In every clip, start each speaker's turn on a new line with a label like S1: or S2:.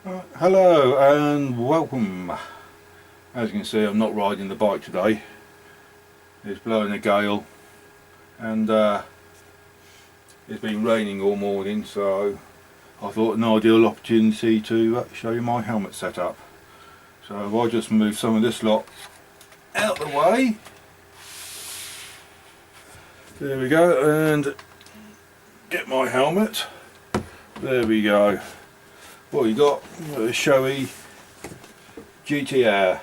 S1: Hello and welcome. As you can see, I'm not riding the bike today. It's blowing a gale and it's been raining all morning, so I thought an ideal opportunity to show you my helmet setup. So if I just move some of this lot out the way, there we go, and get my helmet. There we go. What you got? A showy GTR.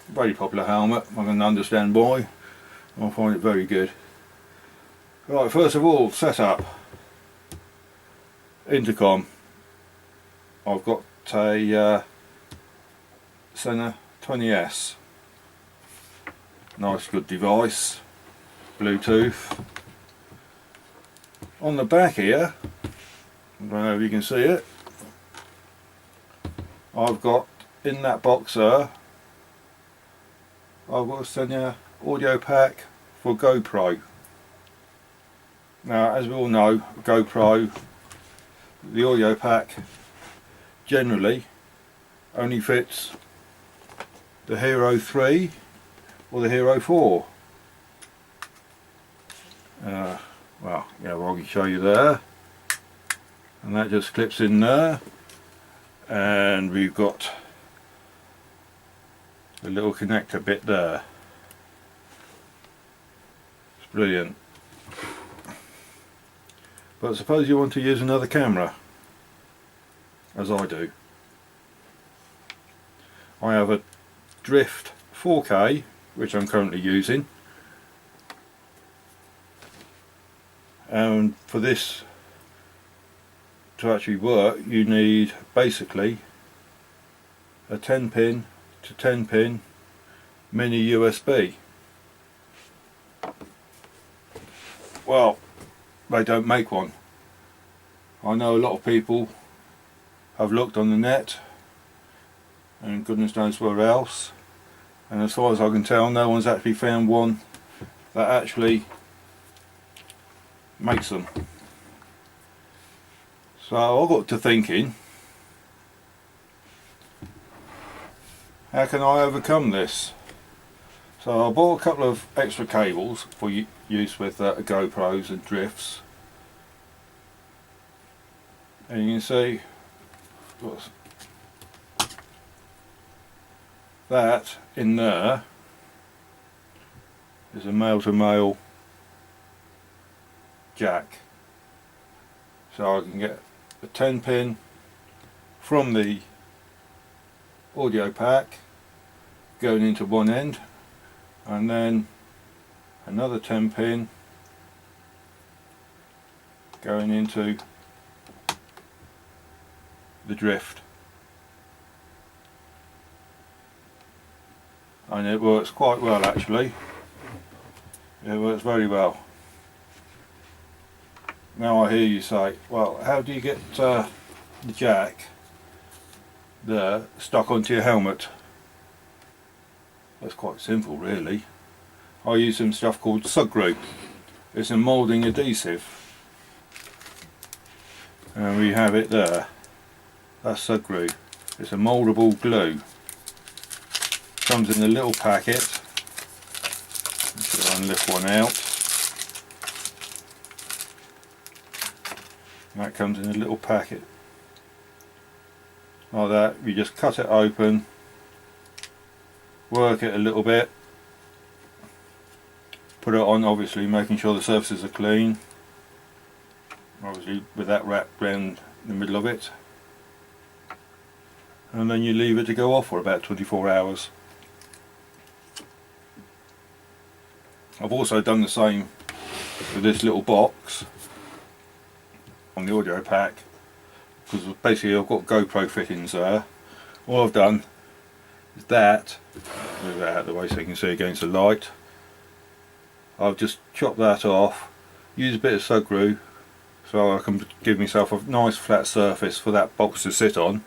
S1: Very popular helmet. I can understand why. I find it very good. Right, first of all, setup. Intercom. I've got a Sena 20S. Nice, good device. Bluetooth. On the back here, I don't know if you can see it, I've got in that box there, I've got a Sena audio pack for GoPro. Now, as we all know, GoPro, the audio pack generally only fits the Hero 3 or the Hero 4. Well, yeah, I can show you there, and that just clips in there, and we've got a little connector bit there. It's brilliant. But suppose you want to use another camera, as I do. I have a Drift 4K, which I'm currently using, and for this to actually work you need basically a 10 pin to 10 pin mini USB. Well, they don't make one. I know a lot of people have looked on the net and goodness knows where else, and as far as I can tell, no one's actually found one that actually makes them. So I got to thinking, how can I overcome this? So I bought a couple of extra cables for use with GoPros and drifts, and you can see that in there is a male-to-male jack, so I can get a 10 pin from the audio pack going into one end, and then another 10 pin going into the drift, and it works quite well actually. It works very well. Now I hear you say, well, how do you get the jack there stuck onto your helmet? That's quite simple really. I use some stuff called Subglue. It's a moulding adhesive, and we have it there. That's Subglue. It's a mouldable glue. Comes in a little packet. Let's lift one out. That comes in a little packet like that. You just cut it open, work it a little bit, put it on, obviously making sure the surfaces are clean, obviously with that wrapped around the middle of it, and then you leave it to go off for about 24 hours. I've also done the same with this little box on the audio pack, because basically I've got GoPro fittings there. All I've done is that, move that out of the way so you can see against the light, I've just chopped that off, used a bit of Subglue so I can give myself a nice flat surface for that box to sit on,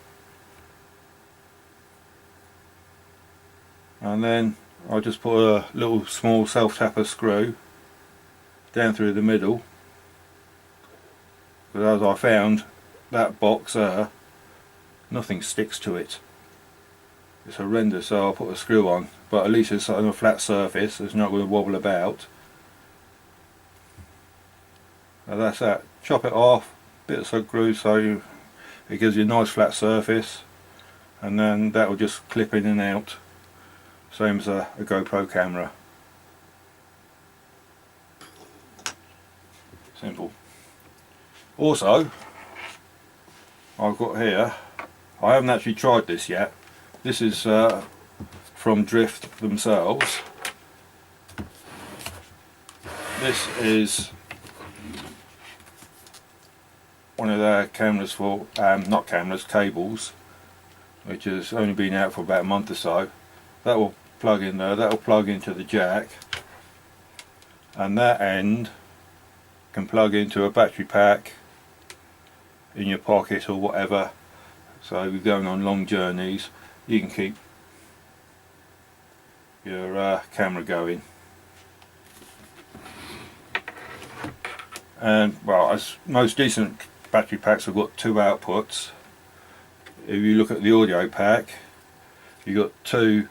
S1: and then I just put a little small self-tapper screw down through the middle, because as I found that box there nothing sticks to it. It's horrendous. So I'll put a screw on, but at least it's on a flat surface, it's not going to wobble about. So that's that. Chop it off, bit of screw so it gives you a nice flat surface, and then that will just clip in and out, same as a GoPro camera. Simple. Also, I've got here, I haven't actually tried this yet, this is from Drift themselves. This is one of their cameras for, not cameras, cables, which has only been out for about a month or so. That will plug in there, that will plug into the jack, and that end can plug into a battery pack in your pocket or whatever. So if you're going on long journeys, you can keep your camera going. And well, as most decent battery packs have got two outputs. If you look at the audio pack, you've got two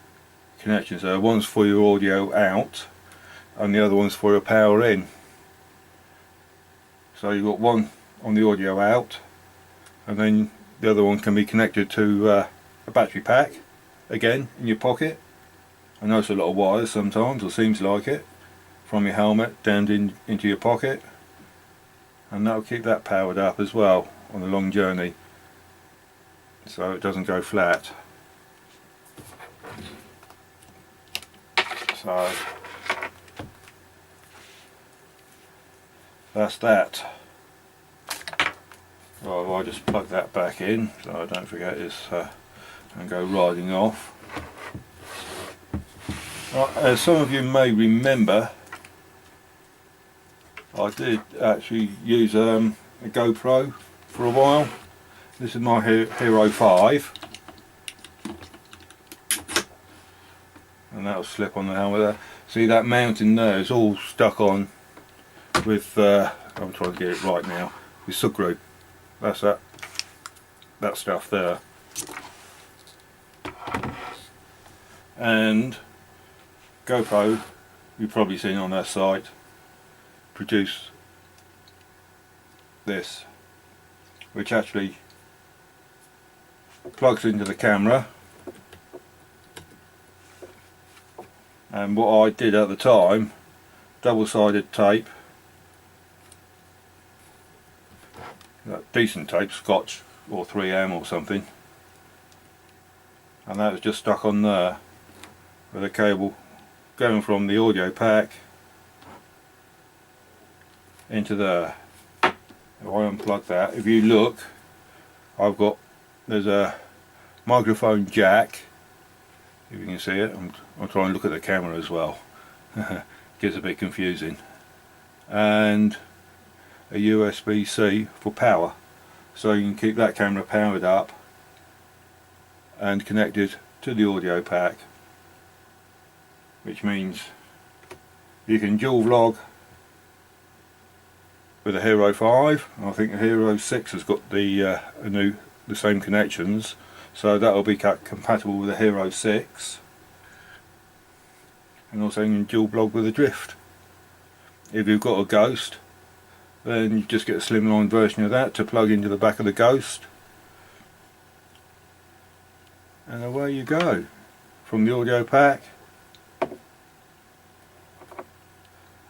S1: connections there. One's for your audio out and the other one's for your power in. So you've got one on the audio out, and then the other one can be connected to a battery pack, again in your pocket. I know it's a lot of wires sometimes, or seems like it, from your helmet down into your pocket, and that'll keep that powered up as well on a long journey, so it doesn't go flat. So that's that. Well, I'll just plug that back in so I don't forget this and go riding off. Right, as some of you may remember, I did actually use a GoPro for a while. This is my Hero 5, and that'll slip on the helmet there. See that mounting there is all stuck on with, I'm trying to get it right now, with screw. That's that stuff there. And GoPro, you've probably seen on their site, produce this, which actually plugs into the camera. And what I did at the time, double-sided tape, decent tape, Scotch or 3M or something, and that was just stuck on there with a cable going from the audio pack into there. If I unplug that, if you look, there's a microphone jack, if you can see it. I'm trying to look at the camera as well. Gets a bit confusing. And a USB-C for power, so you can keep that camera powered up and connected to the audio pack, which means you can dual vlog with a Hero 5. I think the Hero 6 has got the same connections, so that will be compatible with the Hero 6, and also you can dual vlog with a Drift. If you've got a Ghost, then you just get a slimline version of that to plug into the back of the Ghost, and away you go from the audio pack.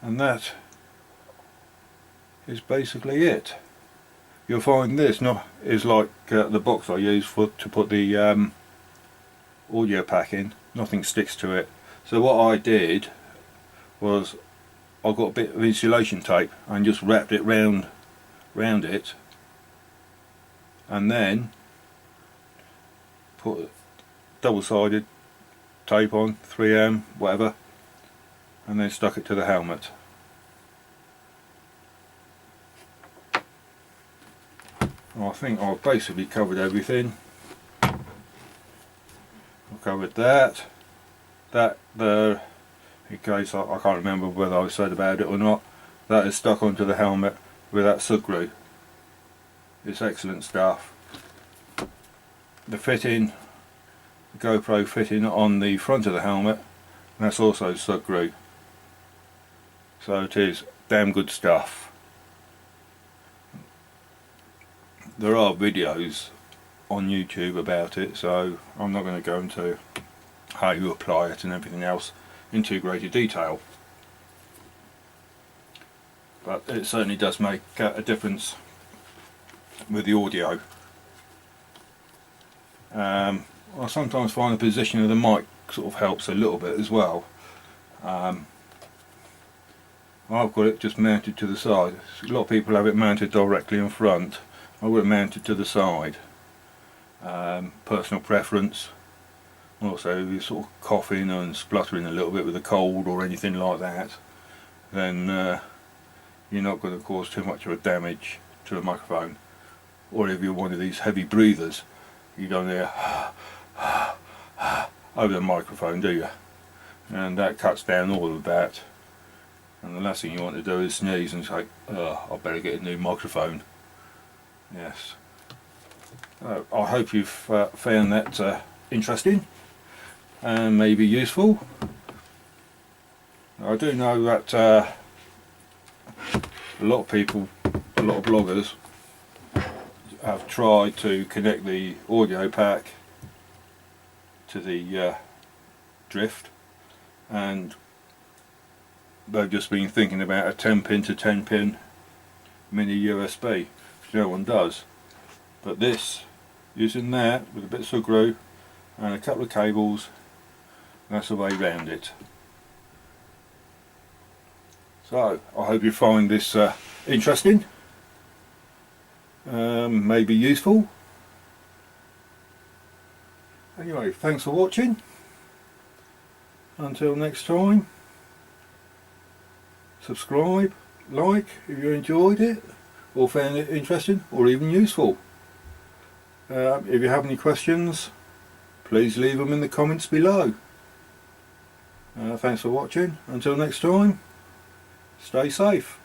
S1: And that is basically it. You'll find this is like the box I use to put the audio pack in. Nothing sticks to it. So what I did was I got a bit of insulation tape and just wrapped it round it, and then put double-sided tape on, 3M, whatever, and then stuck it to the helmet. I think I've basically covered everything. I've covered that there, in case I can't remember whether I said about it or not. That is stuck onto the helmet with that screw. It's excellent stuff. the fitting, the GoPro fitting on the front of the helmet, and that's also screw. So it is damn good stuff. There are videos on YouTube about it, so I'm not going to go into how you apply it and everything else in too great detail. But it certainly does make a difference with the audio. I sometimes find the position of the mic sort of helps a little bit as well. I've got it just mounted to the side. A lot of people have it mounted directly in front. I've got it mounted to the side. Personal preference. Also, if you're sort of coughing and spluttering a little bit with a cold or anything like that, then you're not going to cause too much of a damage to the microphone. Or if you're one of these heavy breathers, you don't hear over the microphone, do you? And that cuts down all of that. And the last thing you want to do is sneeze and say, oh, I better get a new microphone. Yes. I hope you've found that interesting and maybe useful. I do know that a lot of people, a lot of bloggers have tried to connect the audio pack to the drift, and they've just been thinking about a 10 pin to 10 pin mini USB, which no one does. But this, using that with a bit of screw and a couple of cables, that's the way round it. So I hope you find this interesting, maybe useful. Anyway, thanks for watching. Until next time, subscribe, like if you enjoyed it or found it interesting or even useful. If you have any questions, please leave them in the comments below. Thanks for watching. Until next time, stay safe.